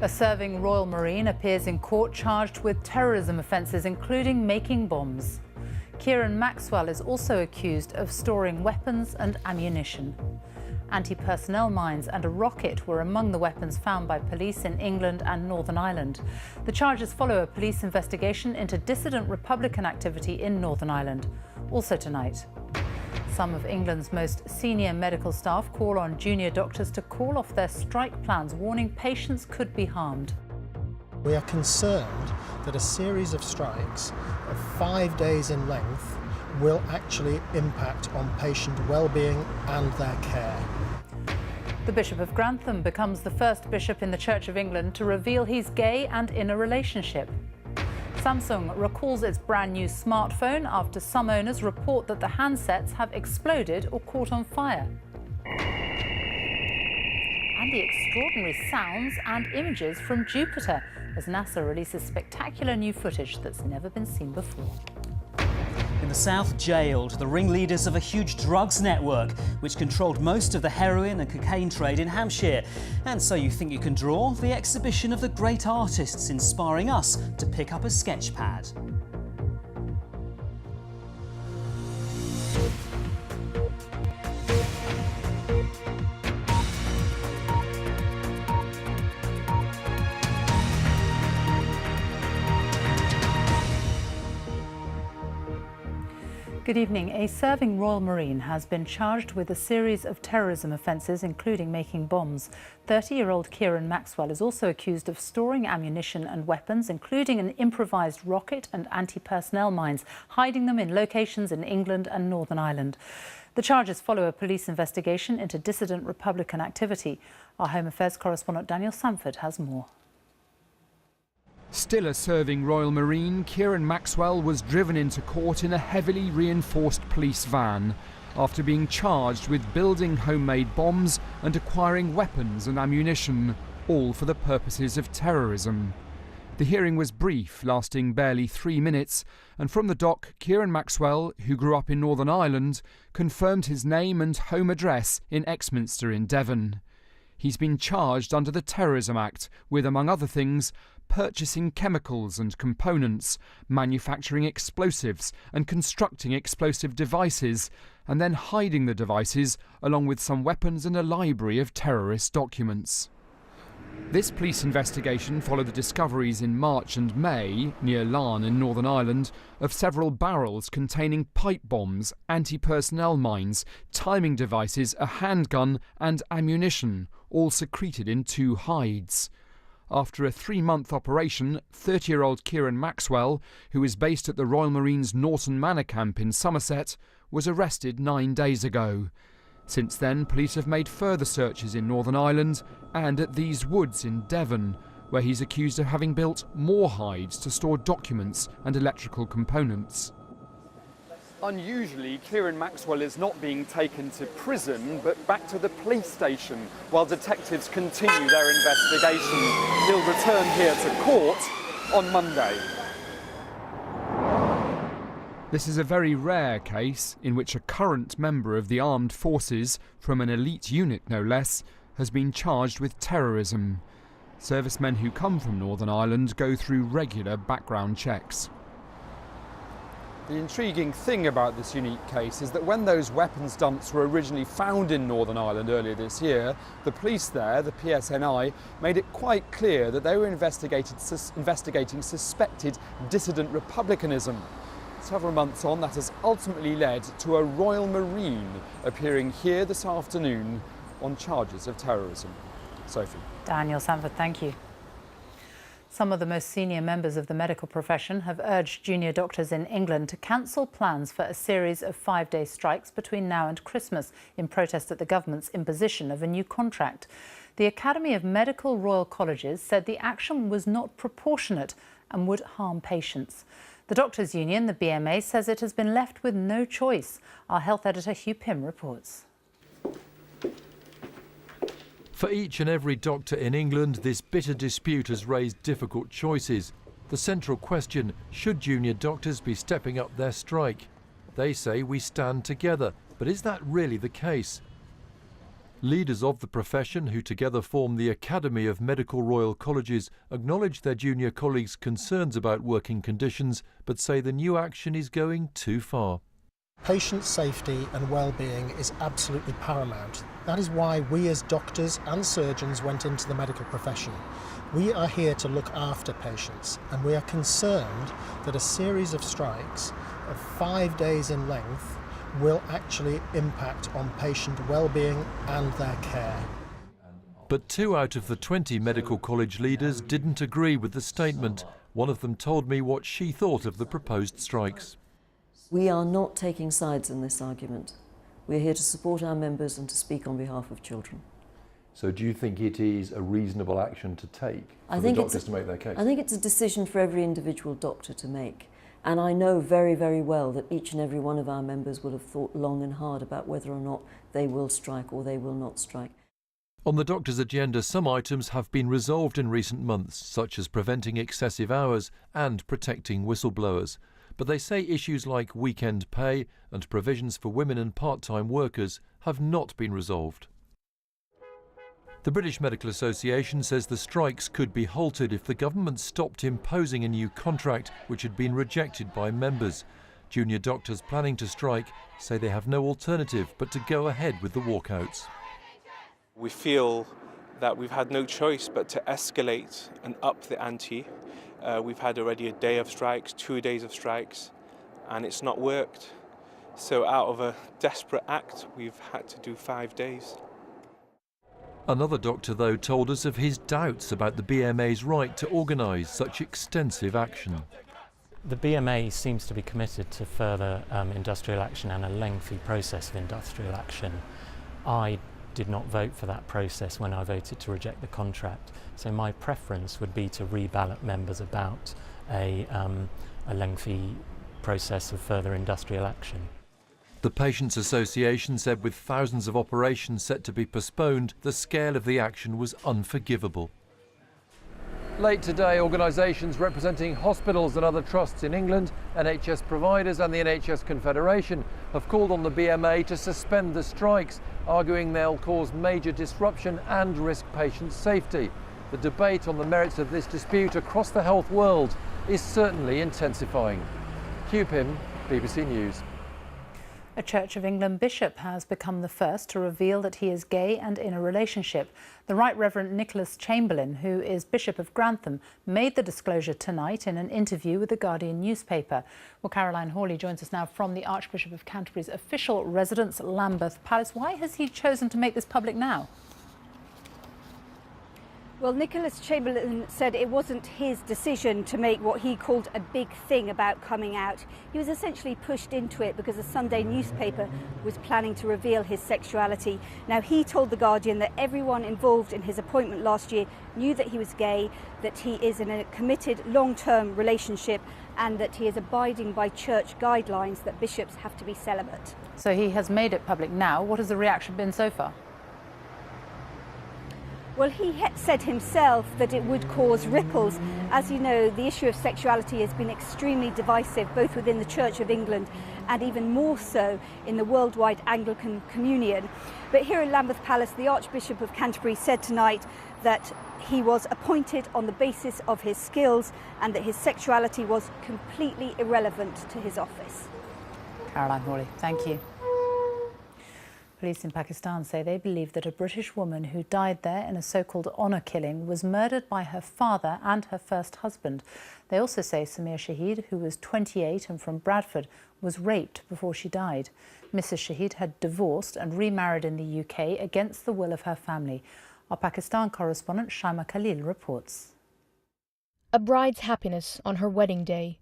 A serving Royal Marine appears in court charged with terrorism offences, including making bombs. Kieran Maxwell is also accused of storing weapons and ammunition. Anti-personnel mines and a rocket were among the weapons found by police in England and Northern Ireland. The charges follow a police investigation into dissident Republican activity in Northern Ireland. Also tonight, some of England's most senior medical staff call on junior doctors to call off their strike plans, warning patients could be harmed. We are concerned that a series of strikes of 5 days in length will actually impact on patient well-being and their care. The Bishop of Grantham becomes the first bishop in the Church of England to reveal he's gay and in a relationship. Samsung recalls its brand new smartphone after some owners report that the handsets have exploded or caught on fire. And the extraordinary sounds and images from Jupiter as NASA releases spectacular new footage that's never been seen before. In the south, jailed the ringleaders of a huge drugs network which controlled most of the heroin and cocaine trade in Hampshire. And so you think you can draw? The exhibition of the great artists inspiring us to pick up a sketch pad. Good evening. A serving Royal Marine has been charged with a series of terrorism offences, including making bombs. 30-year-old Kieran Maxwell is also accused of storing ammunition and weapons, including an improvised rocket and anti-personnel mines, hiding them in locations in England and Northern Ireland. The charges follow a police investigation into dissident Republican activity. Our Home Affairs correspondent Daniel Sanford has more. Still a serving Royal Marine, Kieran Maxwell was driven into court in a heavily reinforced police van after being charged with building homemade bombs and acquiring weapons and ammunition, all for the purposes of terrorism. The hearing was brief, lasting barely 3 minutes, and from the dock, Kieran Maxwell, who grew up in Northern Ireland, confirmed his name and home address in Exminster in Devon. He's been charged under the Terrorism Act with, among other things, purchasing chemicals and components, manufacturing explosives and constructing explosive devices, and then hiding the devices along with some weapons and a library of terrorist documents. This police investigation followed the discoveries in March and May, near Larne in Northern Ireland, of several barrels containing pipe bombs, anti-personnel mines, timing devices, a handgun and ammunition, all secreted in 2 hides. After a 3-month operation, 30-year-old Kieran Maxwell, who is based at the Royal Marines Norton Manor camp in Somerset, was arrested 9 days ago. Since then, police have made further searches in Northern Ireland and at these woods in Devon, where he's accused of having built more hides to store documents and electrical components. Unusually, Kieran Maxwell is not being taken to prison, but back to the police station while detectives continue their investigation. He'll return here to court on Monday. This is a very rare case in which a current member of the armed forces, from an elite unit no less, has been charged with terrorism. Servicemen who come from Northern Ireland go through regular background checks. The intriguing thing about this unique case is that when those weapons dumps were originally found in Northern Ireland earlier this year, the police there, the PSNI, made it quite clear that they were investigating suspected dissident republicanism. Several months on, that has ultimately led to a Royal Marine appearing here this afternoon on charges of terrorism. Sophie. Daniel Sanford, thank you. Some of the most senior members of the medical profession have urged junior doctors in England to cancel plans for a series of 5-day strikes between now and Christmas in protest at the government's imposition of a new contract. The Academy of Medical Royal Colleges said the action was not proportionate and would harm patients. The doctors' union, the BMA, says it has been left with no choice. Our health editor Hugh Pym reports. For each and every doctor in England, this bitter dispute has raised difficult choices. The central question, should junior doctors be stepping up their strike? They say we stand together, but is that really the case? Leaders of the profession, who together form the Academy of Medical Royal Colleges, acknowledge their junior colleagues' concerns about working conditions, but say the new action is going too far. Patient safety and well-being is absolutely paramount. That is why we as doctors and surgeons went into the medical profession. We are here to look after patients, and we are concerned that a series of strikes of 5 days in length will actually impact on patient well-being and their care. But 2 out of the 20 medical college leaders didn't agree with the statement. One of them told me what she thought of the proposed strikes. We are not taking sides in this argument. We're here to support our members and to speak on behalf of children. So do you think it is a reasonable action to take for the doctors to make their case? I think it's a decision for every individual doctor to make. And I know very, very well that each and every one of our members will have thought long and hard about whether or not they will strike or they will not strike. On the doctor's agenda, some items have been resolved in recent months, such as preventing excessive hours and protecting whistleblowers. But they say issues like weekend pay and provisions for women and part-time workers have not been resolved. The British Medical Association says the strikes could be halted if the government stopped imposing a new contract which had been rejected by members. Junior doctors planning to strike say they have no alternative but to go ahead with the walkouts. We feel that we've had no choice but to escalate and up the ante. We've had already a day of strikes, 2 days of strikes, and it's not worked. So out of a desperate act, we've had to do 5 days. Another doctor, though, told us of his doubts about the BMA's right to organise such extensive action. The BMA seems to be committed to further industrial action and a lengthy process of industrial action. I did not vote for that process when I voted to reject the contract, so my preference would be to reballot members about a lengthy process of further industrial action. The Patients Association said with thousands of operations set to be postponed, the scale of the action was unforgivable. Late today, organisations representing hospitals and other trusts in England, NHS providers and the NHS Confederation have called on the BMA to suspend the strikes, arguing they'll cause major disruption and risk patient safety. The debate on the merits of this dispute across the health world is certainly intensifying. Hugh Pym, BBC News. A Church of England bishop has become the first to reveal that he is gay and in a relationship. The Right Reverend Nicholas Chamberlain, who is Bishop of Grantham, made the disclosure tonight in an interview with the Guardian newspaper. Well, Caroline Hawley joins us now from the Archbishop of Canterbury's official residence, Lambeth Palace. Why has he chosen to make this public now? Well, Nicholas Chamberlain said it wasn't his decision to make what he called a big thing about coming out. He was essentially pushed into it because a Sunday newspaper was planning to reveal his sexuality. Now, he told The Guardian that everyone involved in his appointment last year knew that he was gay, that he is in a committed long-term relationship, and that he is abiding by church guidelines that bishops have to be celibate. So he has made it public now. What has the reaction been so far? Well, he said himself that it would cause ripples. As you know, the issue of sexuality has been extremely divisive, both within the Church of England and even more so in the worldwide Anglican Communion. But here in Lambeth Palace, the Archbishop of Canterbury said tonight that he was appointed on the basis of his skills and that his sexuality was completely irrelevant to his office. Caroline Hawley, thank you. Police in Pakistan say they believe that a British woman who died there in a so-called honour killing was murdered by her father and her first husband. They also say Samir Shahid, who was 28 and from Bradford, was raped before she died. Mrs. Shahid had divorced and remarried in the UK against the will of her family. Our Pakistan correspondent Shaima Khalil reports. A bride's happiness on her wedding day,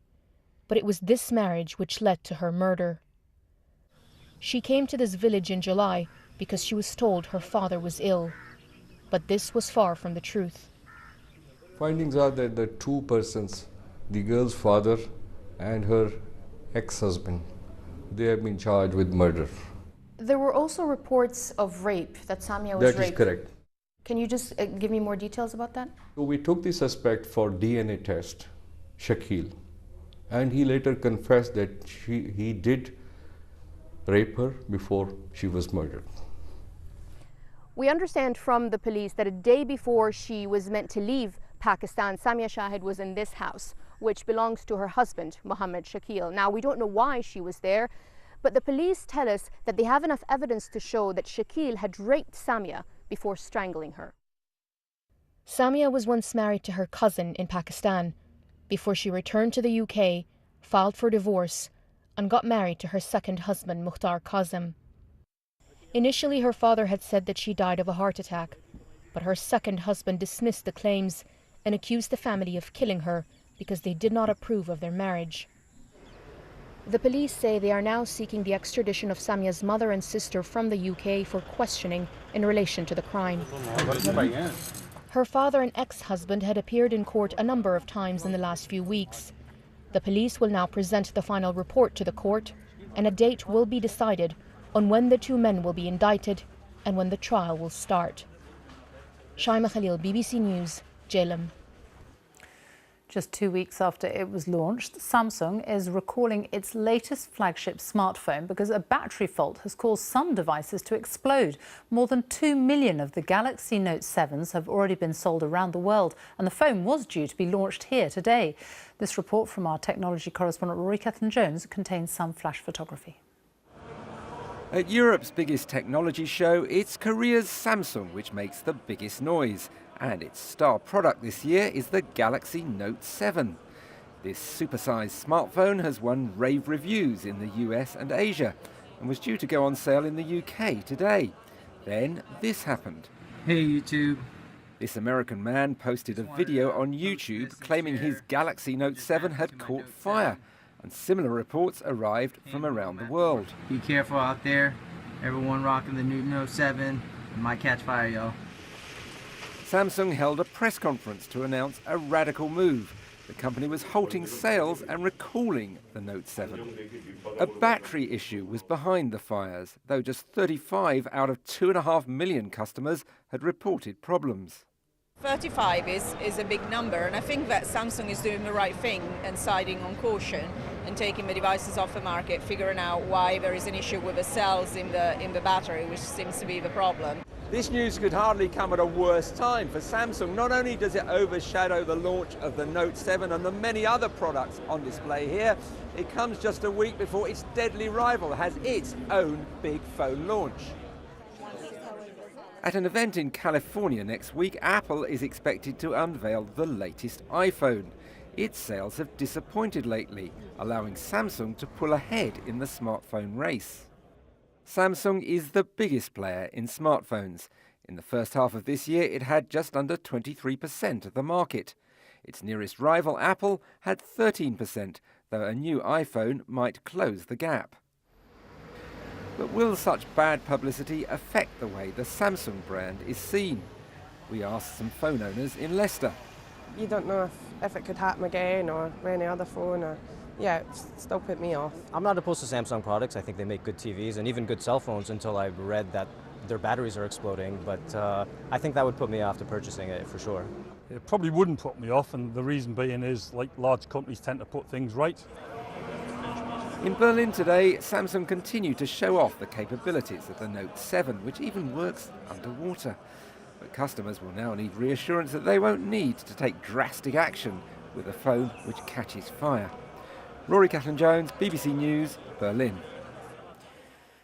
but it was this marriage which led to her murder. She came to this village in July because she was told her father was ill, but this was far from the truth. Findings are that the two persons, the girl's father and her ex-husband, they have been charged with murder. There were also reports of rape, that Samia was raped. That is correct. Can you just give me more details about that? So we took the suspect for DNA test, Shakil, and he later confessed that he did rape her before she was murdered. We understand from the police that a day before she was meant to leave Pakistan, Samia Shahid was in this house, which belongs to her husband, Mohammed Shakil. Now, we don't know why she was there, but the police tell us that they have enough evidence to show that Shakil had raped Samia before strangling her. Samia was once married to her cousin in Pakistan before she returned to the UK, filed for divorce, and got married to her second husband, Mukhtar Kazem. Initially, her father had said that she died of a heart attack, but her second husband dismissed the claims and accused the family of killing her because they did not approve of their marriage. The police say they are now seeking the extradition of Samia's mother and sister from the UK for questioning in relation to the crime. Her father and ex-husband had appeared in court a number of times in the last few weeks. The police will now present the final report to the court, and a date will be decided on when the two men will be indicted and when the trial will start. Shaima Khalil, BBC News, Jhelum. Just 2 weeks after it was launched, Samsung is recalling its latest flagship smartphone because a battery fault has caused some devices to explode. More than 2 million of the Galaxy Note 7s have already been sold around the world, and the phone was due to be launched here today. This report from our technology correspondent Rory Cellan-Jones contains some flash photography. At Europe's biggest technology show, it's Korea's Samsung which makes the biggest noise. And its star product this year is the Galaxy Note 7. This supersized smartphone has won rave reviews in the US and Asia and was due to go on sale in the UK today. Then this happened. Hey YouTube. This American man posted a video on YouTube claiming his Galaxy Note 7 had caught fire, and similar reports arrived from around the world. Be careful out there. Everyone rocking the new Note 7. It might catch fire, y'all. Samsung held a press conference to announce a radical move. The company was halting sales and recalling the Note 7. A battery issue was behind the fires, though just 35 out of 2.5 million customers had reported problems. 35 is a big number, and I think that Samsung is doing the right thing and siding on caution and taking the devices off the market, figuring out why there is an issue with the cells in the battery, which seems to be the problem. This news could hardly come at a worse time for Samsung. Not only does it overshadow the launch of the Note 7 and the many other products on display here, it comes just a week before its deadly rival has its own big phone launch. At an event in California next week, Apple is expected to unveil the latest iPhone. Its sales have disappointed lately, allowing Samsung to pull ahead in the smartphone race. Samsung is the biggest player in smartphones. In the first half of this year, it had just under 23% of the market. Its nearest rival, Apple, had 13%, though a new iPhone might close the gap. But will such bad publicity affect the way the Samsung brand is seen? We asked some phone owners in Leicester. You don't know if it could happen again or with any other phone, or yeah, it's still put me off. I'm not opposed to Samsung products. I think they make good TVs and even good cell phones until I read that their batteries are exploding, but I think that would put me off to purchasing it for sure. It probably wouldn't put me off, and the reason being is, like, large companies tend to put things right. In Berlin today, Samsung continued to show off the capabilities of the Note 7, which even works underwater. But customers will now need reassurance that they won't need to take drastic action with a phone which catches fire. Rory Cellan-Jones, BBC News, Berlin.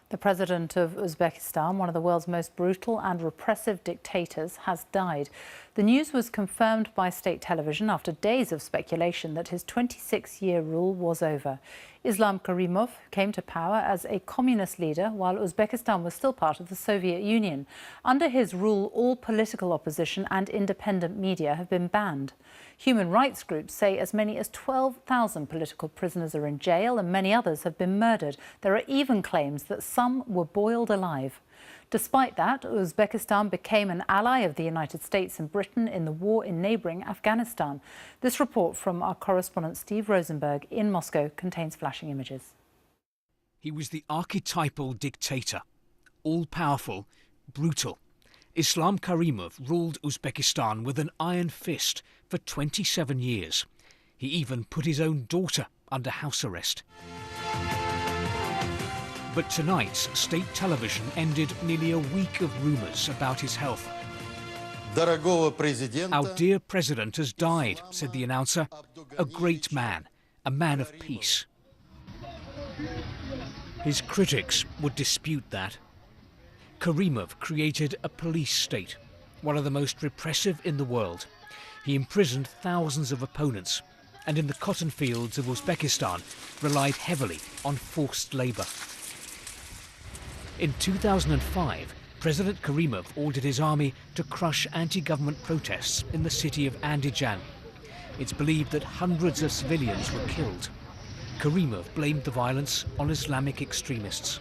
The president of Uzbekistan, one of the world's most brutal and repressive dictators, has died. The news was confirmed by state television after days of speculation that his 26-year rule was over. Islam Karimov came to power as a communist leader while Uzbekistan was still part of the Soviet Union. Under his rule, all political opposition and independent media have been banned. Human rights groups say as many as 12,000 political prisoners are in jail and many others have been murdered. There are even claims that some were boiled alive. Despite that, Uzbekistan became an ally of the United States and Britain in the war in neighbouring Afghanistan. This report from our correspondent Steve Rosenberg in Moscow contains flashing images. He was the archetypal dictator, all-powerful, brutal. Islam Karimov ruled Uzbekistan with an iron fist for 27 years. He even put his own daughter under house arrest. But tonight's state television ended nearly a week of rumours about his health. Our dear president has died, said the announcer. A great man, a man of peace. His critics would dispute that. Karimov created a police state, one of the most repressive in the world. He imprisoned thousands of opponents, and in the cotton fields of Uzbekistan relied heavily on forced labour. In 2005, President Karimov ordered his army to crush anti-government protests in the city of Andijan. It's believed that hundreds of civilians were killed. Karimov blamed the violence on Islamic extremists.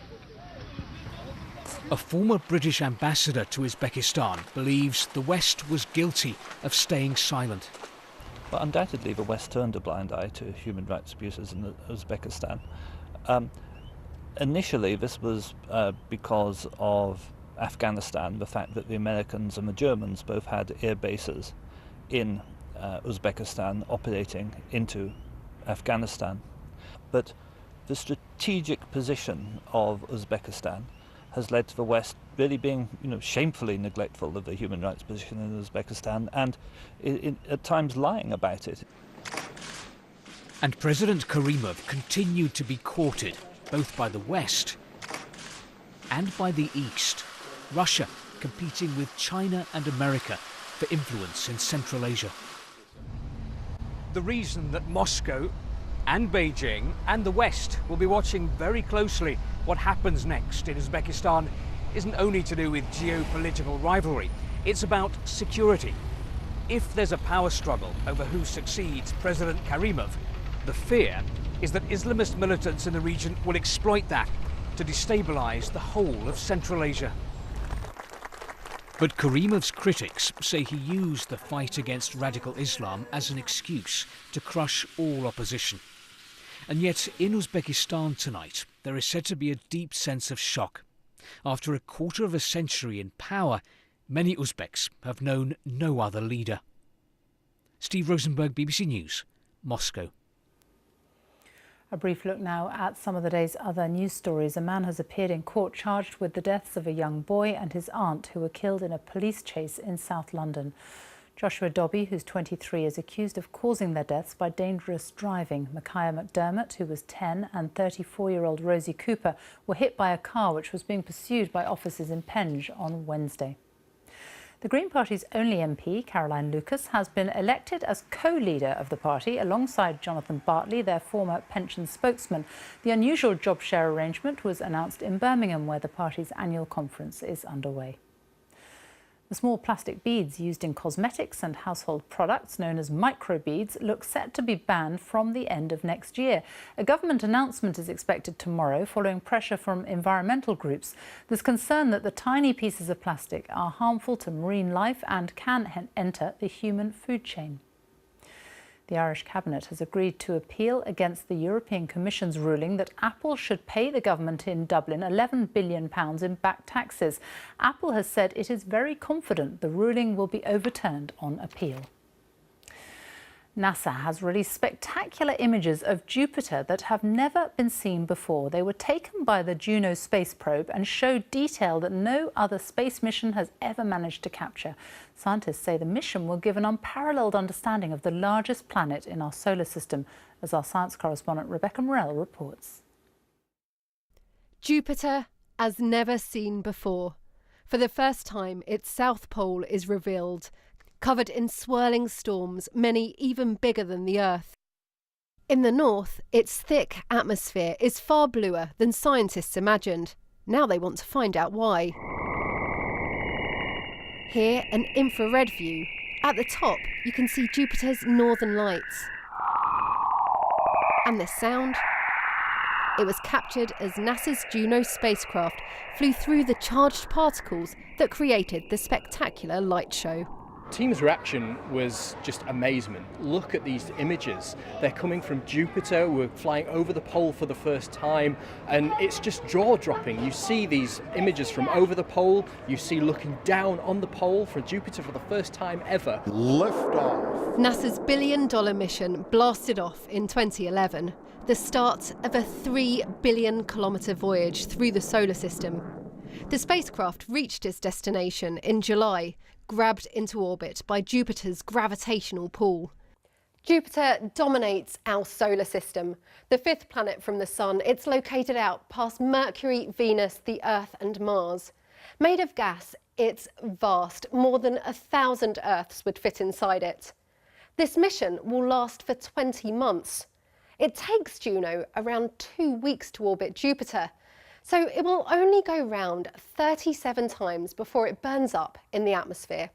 A former British ambassador to Uzbekistan believes the West was guilty of staying silent. Well, undoubtedly the West turned a blind eye to human rights abuses in Uzbekistan. Initially this was because of Afghanistan, the fact that the Americans and the Germans both had air bases in Uzbekistan operating into Afghanistan. But the strategic position of Uzbekistan has led to the West really being, shamefully neglectful of the human rights position in Uzbekistan and at times lying about it. And President Karimov continued to be courted both by the West and by the East. Russia competing with China and America for influence in Central Asia. The reason that Moscow and Beijing and the West will be watching very closely what happens next in Uzbekistan isn't only to do with geopolitical rivalry, it's about security. If there's a power struggle over who succeeds President Karimov, the fear is that Islamist militants in the region will exploit that to destabilise the whole of Central Asia. But Karimov's critics say he used the fight against radical Islam as an excuse to crush all opposition. And yet, in Uzbekistan tonight, there is said to be a deep sense of shock. After a quarter of a century in power, many Uzbeks have known no other leader. Steve Rosenberg, BBC News, Moscow. A brief look now at some of the day's other news stories. A man has appeared in court charged with the deaths of a young boy and his aunt who were killed in a police chase in South London. Joshua Dobby, who's 23, is accused of causing their deaths by dangerous driving. Micaiah McDermott, who was 10, and 34-year-old Rosie Cooper were hit by a car which was being pursued by officers in Penge on Wednesday. The Green Party's only MP, Caroline Lucas, has been elected as co-leader of the party alongside Jonathan Bartley, their former pension spokesman. The unusual job share arrangement was announced in Birmingham, where the party's annual conference is underway. The small plastic beads used in cosmetics and household products, known as microbeads, look set to be banned from the end of next year. A government announcement is expected tomorrow following pressure from environmental groups. There's concern that the tiny pieces of plastic are harmful to marine life and can enter the human food chain. The Irish Cabinet has agreed to appeal against the European Commission's ruling that Apple should pay the government in Dublin £11 billion in back taxes. Apple has said it is very confident the ruling will be overturned on appeal. NASA has released spectacular images of Jupiter that have never been seen before. They were taken by the Juno space probe and show detail that no other space mission has ever managed to capture. Scientists say the mission will give an unparalleled understanding of the largest planet in our solar system, as our science correspondent Rebecca Morell reports. Jupiter as never seen before. For the first time, its south pole is revealed, covered in swirling storms, many even bigger than the Earth. In the north, its thick atmosphere is far bluer than scientists imagined. Now they want to find out why. Here, an infrared view. At the top, you can see Jupiter's northern lights. And the sound? It was captured as NASA's Juno spacecraft flew through the charged particles that created the spectacular light show. Team's reaction was just amazement. Look at these images. They're coming from Jupiter. We're flying over the pole for the first time, and it's just jaw-dropping. You see these images from over the pole. You see looking down on the pole from Jupiter for the first time ever. Liftoff. NASA's billion-dollar mission blasted off in 2011, the start of a 3 billion-kilometre voyage through the solar system. The spacecraft reached its destination in July, grabbed into orbit by Jupiter's gravitational pull. Jupiter dominates our solar system. The fifth planet from the Sun, it's located out past Mercury, Venus, the Earth and Mars. Made of gas, it's vast. More than 1,000 Earths would fit inside it. This mission will last for 20 months. It takes Juno around 2 weeks to orbit Jupiter, so it will only go round 37 times before it burns up in the atmosphere.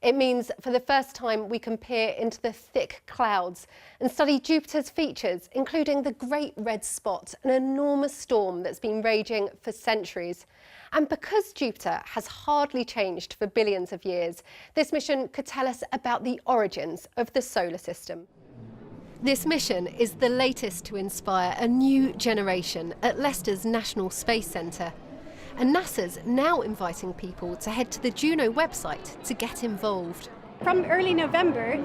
It means for the first time we can peer into the thick clouds and study Jupiter's features, including the Great Red Spot, an enormous storm that's been raging for centuries. And because Jupiter has hardly changed for billions of years, this mission could tell us about the origins of the solar system. This mission is the latest to inspire a new generation at Leicester's National Space Centre. And NASA's now inviting people to head to the Juno website to get involved. From early November,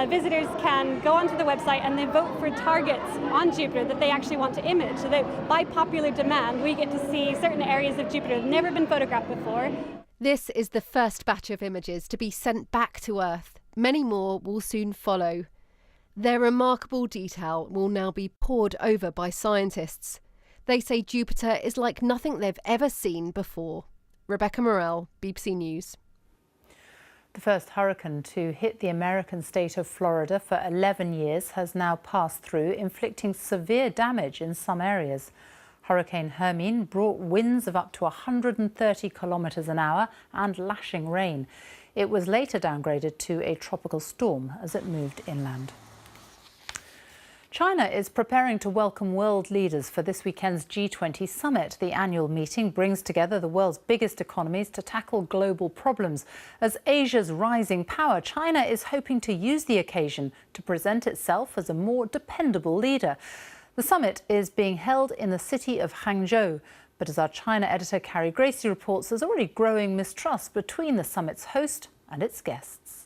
visitors can go onto the website and they vote for targets on Jupiter that they actually want to image. So that by popular demand, we get to see certain areas of Jupiter that have never been photographed before. This is the first batch of images to be sent back to Earth. Many more will soon follow. Their remarkable detail will now be pored over by scientists. They say Jupiter is like nothing they've ever seen before. Rebecca Morell, BBC News. The first hurricane to hit the American state of Florida for 11 years has now passed through, inflicting severe damage in some areas. Hurricane Hermine brought winds of up to 130 kilometres an hour and lashing rain. It was later downgraded to a tropical storm as it moved inland. China is preparing to welcome world leaders for this weekend's G20 summit. The annual meeting brings together the world's biggest economies to tackle global problems. As Asia's rising power, China is hoping to use the occasion to present itself as a more dependable leader. The summit is being held in the city of Hangzhou. But as our China editor Carrie Gracie reports, there's already growing mistrust between the summit's host and its guests.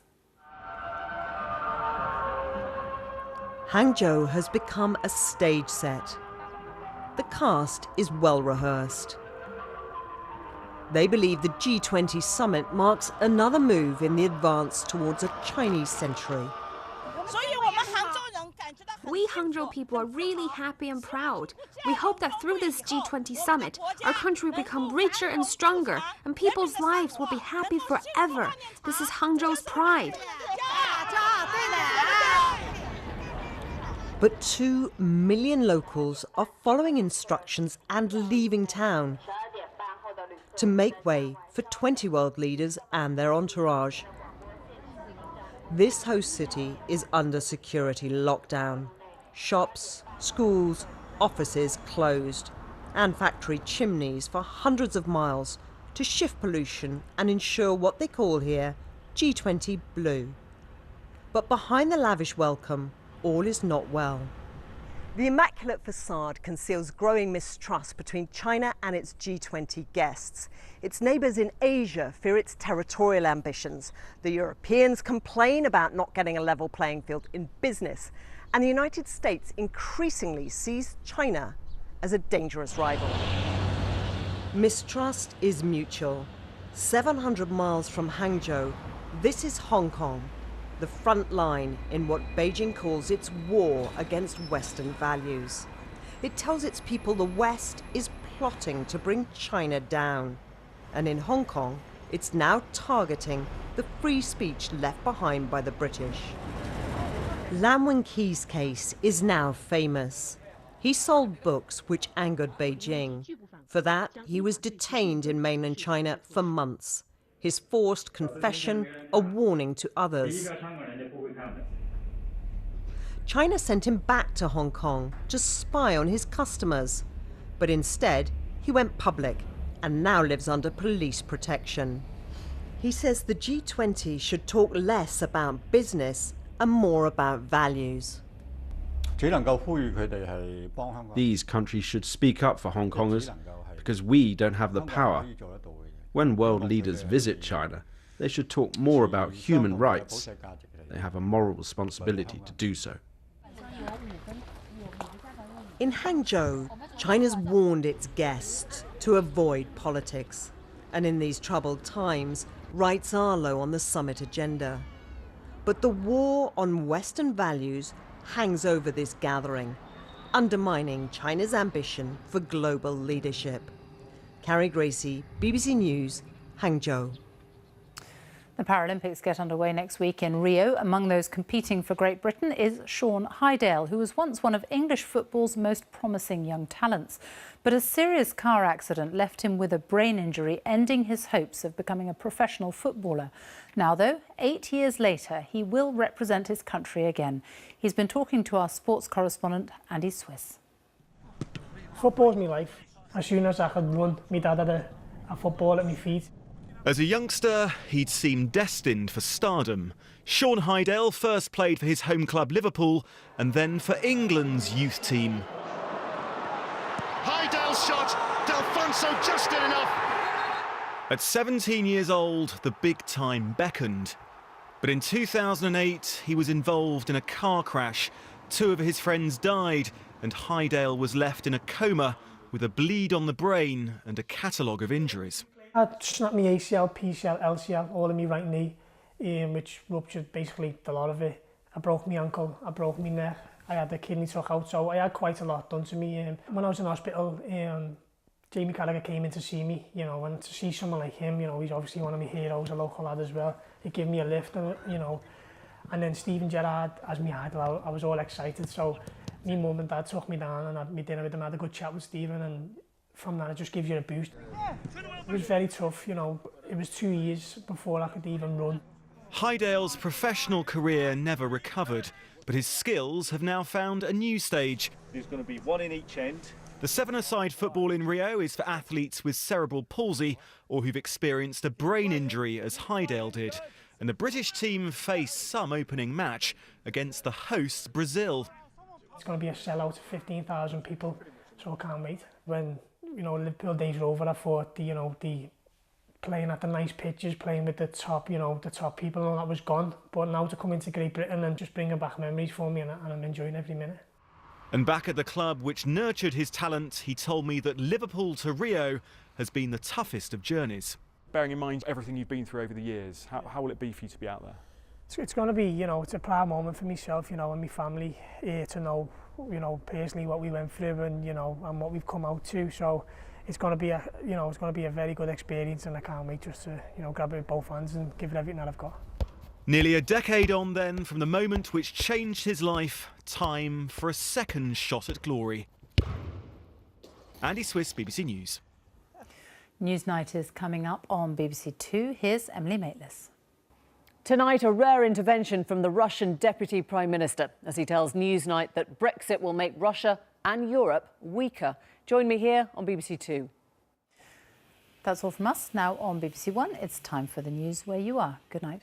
Hangzhou has become a stage set. The cast is well rehearsed. They believe the G20 summit marks another move in the advance towards a Chinese century. We Hangzhou people are really happy and proud. We hope that through this G20 summit, our country will become richer and stronger, and people's lives will be happy forever. This is Hangzhou's pride. But 2 million locals are following instructions and leaving town to make way for 20 world leaders and their entourage. This host city is under security lockdown. Shops, schools, offices closed, and factory chimneys for hundreds of miles to shift pollution and ensure what they call here G20 Blue. But behind the lavish welcome, all is not well. The immaculate facade conceals growing mistrust between China and its G20 guests. Its neighbours in Asia fear its territorial ambitions. The Europeans complain about not getting a level playing field in business. And the United States increasingly sees China as a dangerous rival. Mistrust is mutual. 700 miles from Hangzhou, this is Hong Kong, the front line in what Beijing calls its war against Western values. It tells its people the West is plotting to bring China down. And in Hong Kong, it's now targeting the free speech left behind by the British. Lam Wing-kee's case is now famous. He sold books which angered Beijing. For that, he was detained in mainland China for months. His forced confession, a warning to others. China sent him back to Hong Kong to spy on his customers. But instead, he went public and now lives under police protection. He says the G20 should talk less about business and more about values. These countries should speak up for Hong Kongers because we don't have the power. When world leaders visit China, they should talk more about human rights. They have a moral responsibility to do so. In Hangzhou, China's warned its guests to avoid politics. And in these troubled times, rights are low on the summit agenda. But the war on Western values hangs over this gathering, undermining China's ambition for global leadership. Carrie Gracie, BBC News, Hangzhou. The Paralympics get underway next week in Rio. Among those competing for Great Britain is Sean Hydale, who was once one of English football's most promising young talents. But a serious car accident left him with a brain injury, ending his hopes of becoming a professional footballer. Now, though, 8 years later, he will represent his country again. He's been talking to our sports correspondent, Andy Swiss. Football's my life. As soon as I could run, my dad had a football at my feet. As a youngster, he'd seemed destined for stardom. Sean Hydale first played for his home club Liverpool and then for England's youth team. Hydale's shot, D'Alfonso just did enough. At 17 years old, the big time beckoned. But in 2008, he was involved in a car crash. 2 of his friends died and Hydale was left in a coma with a bleed on the brain and a catalogue of injuries. I snapped my ACL, PCL, LCL, all in my right knee, which ruptured basically the lot of it. I broke my ankle, I broke my neck, I had the kidney took out, so I had quite a lot done to me. When I was in hospital, Jamie Carragher came in to see me, you know, and to see someone like him, you know, he's obviously one of my heroes, a local lad as well. He gave me a lift, you know, and then Stephen Gerrard as my idol, I was all excited. So my mum and dad took me down and had me dinner with them, had a good chat with Stephen, and from that it just gives you a boost. It was very tough, you know, it was 2 years before I could even run. Hydale's professional career never recovered, but his skills have now found a new stage. There's going to be one in each end. The 7-a-side football in Rio is for athletes with cerebral palsy or who've experienced a brain injury, as Hydale did. And the British team face some opening match against the hosts, Brazil. It's going to be a sellout of 15,000 people, so I can't wait. When, you know, Liverpool days are over, I thought, the playing at the nice pitches, playing with the top, you know, the top people, and all that was gone. But now to come into Great Britain and just bringing back memories for me, and I'm enjoying every minute. And back at the club which nurtured his talent, he told me that Liverpool to Rio has been the toughest of journeys. Bearing in mind everything you've been through over the years, how will it be for you to be out there? It's going to be, you know, it's a proud moment for myself, you know, and my family to know, you know, personally what we went through and, you know, and what we've come out to. So it's going to be a, you know, it's going to be a very good experience, and I can't wait just to, you know, grab it with both hands and give it everything that I've got. Nearly a decade on then from the moment which changed his life, time for a second shot at glory. Andy Swiss, BBC News. Newsnight is coming up on BBC Two. Here's Emily Maitlis. Tonight, a rare intervention from the Russian Deputy Prime Minister as he tells Newsnight that Brexit will make Russia and Europe weaker. Join me here on BBC Two. That's all from us. Now on BBC One, it's time for the news where you are. Good night.